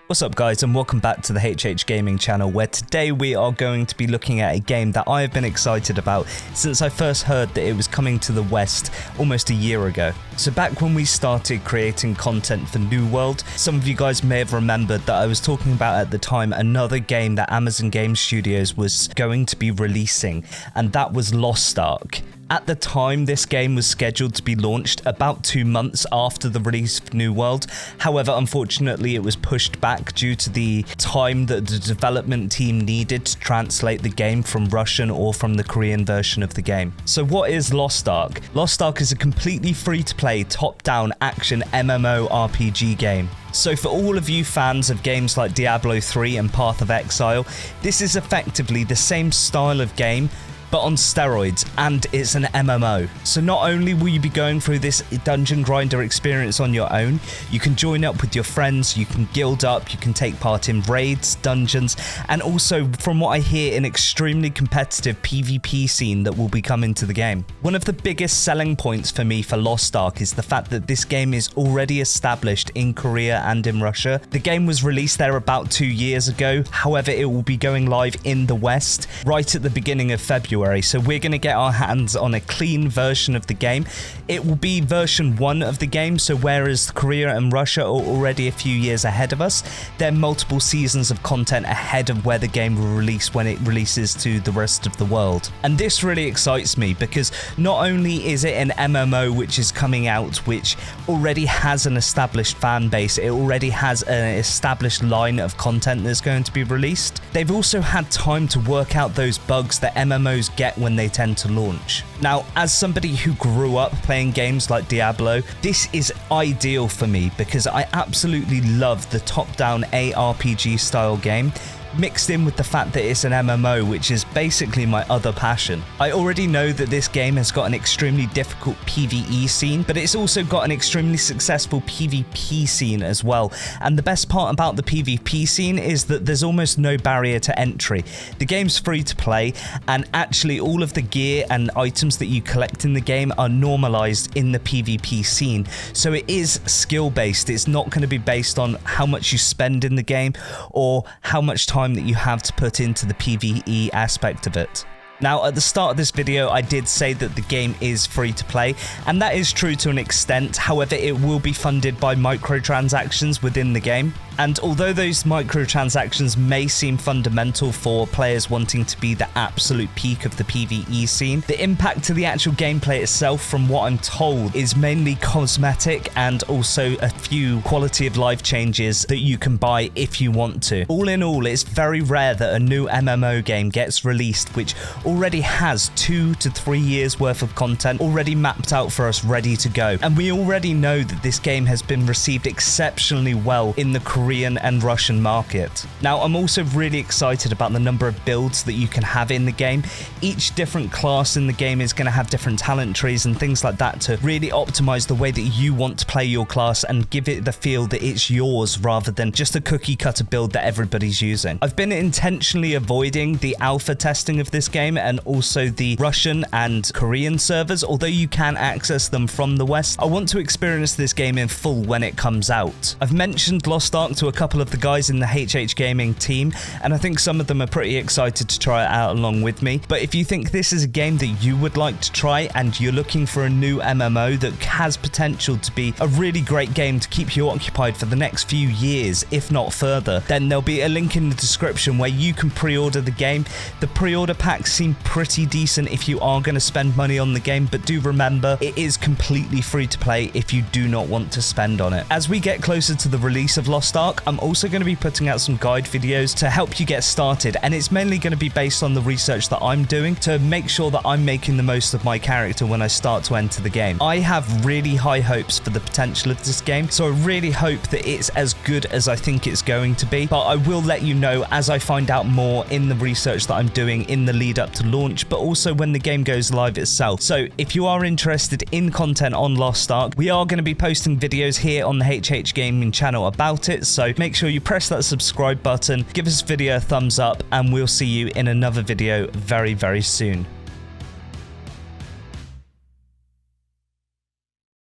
What's up guys, and welcome back to the HH Gaming channel, where today we are going to be looking at a game that I have been excited about since I first heard that it was coming to the West almost a year ago. So back when we started creating content for New World, some of you guys may have remembered that I was talking about at the time another game that Amazon Game Studios was going to be releasing, and that was Lost Ark. At the time, this game was scheduled to be launched about 2 months after the release of New World. However, unfortunately, it was pushed back due to the time that the development team needed to translate the game from Russian or from the Korean version of the game. So what is Lost Ark? Lost Ark is a completely free-to-play, top-down action MMO RPG game. So for all of you fans of games like Diablo 3 and Path of Exile, this is effectively the same style of game, but on steroids, and it's an MMO. So not only will you be going through this dungeon grinder experience on your own, you can join up with your friends, you can guild up, you can take part in raids, dungeons, and also, from what I hear, an extremely competitive PvP scene that will be coming to the game. One of the biggest selling points for me for Lost Ark is the fact that this game is already established in Korea and in Russia. The game was released there about 2 years ago, however it will be going live in the West right at the beginning of February. So we're going to get our hands on a clean version of the game. It will be version 1 of the game, so whereas Korea and Russia are already a few years ahead of us, there are multiple seasons of content ahead of where the game will release when it releases to the rest of the world. And this really excites me because not only is it an MMO which is coming out which already has an established fan base, it already has an established line of content that's going to be released. They've also had time to work out those bugs that MMOs get when they tend to launch. Now, as somebody who grew up playing games like Diablo, this is ideal for me because I absolutely love the top-down ARPG style game, mixed in with the fact that it's an MMO, which is basically my other passion. I already know that this game has got an extremely difficult PvE scene, but it's also got an extremely successful PvP scene as well. And the best part about the PvP scene is that there's almost no barrier to entry. The game's free to play, and actually all of the gear and items that you collect in the game are normalized in the PvP scene. So it is skill based. It's not going to be based on how much you spend in the game or how much time that you have to put into the PvE aspect of it. Now, at the start of this video, I did say that the game is free to play, and that is true to an extent. However, it will be funded by microtransactions within the game. And although those microtransactions may seem fundamental for players wanting to be the absolute peak of the PvE scene, the impact to the actual gameplay itself, from what I'm told, is mainly cosmetic and also a few quality of life changes that you can buy if you want to. All in all, it's very rare that a new MMO game gets released which already has 2 to 3 years worth of content already mapped out for us, ready to go. And we already know that this game has been received exceptionally well in the Korean and Russian market. Now, I'm also really excited about the number of builds that you can have in the game. Each different class in the game is going to have different talent trees and things like that to really optimize the way that you want to play your class and give it the feel that it's yours rather than just a cookie cutter build that everybody's using. I've been intentionally avoiding the alpha testing of this game and also the Russian and Korean servers, although you can access them from the West. I want to experience this game in full when it comes out. I've mentioned Lost Ark to a couple of the guys in the HH Gaming team, and I think some of them are pretty excited to try it out along with me. But if you think this is a game that you would like to try and you're looking for a new MMO that has potential to be a really great game to keep you occupied for the next few years, if not further, then there'll be a link in the description where you can pre-order the game. The pre-order packs seem pretty decent if you are going to spend money on the game, but do remember it is completely free to play if you do not want to spend on it. As we get closer to the release of Lost Ark, I'm also going to be putting out some guide videos to help you get started, and it's mainly going to be based on the research that I'm doing to make sure that I'm making the most of my character when I start to enter the game. I have really high hopes for the potential of this game, so I really hope that it's as good as I think it's going to be, but I will let you know as I find out more in the research that I'm doing in the lead up to launch, but also when the game goes live itself. So if you are interested in content on Lost Ark, we are going to be posting videos here on the HH Gaming channel about it, so make sure you press that subscribe button, give this video a thumbs up, and we'll see you in another video very, very soon.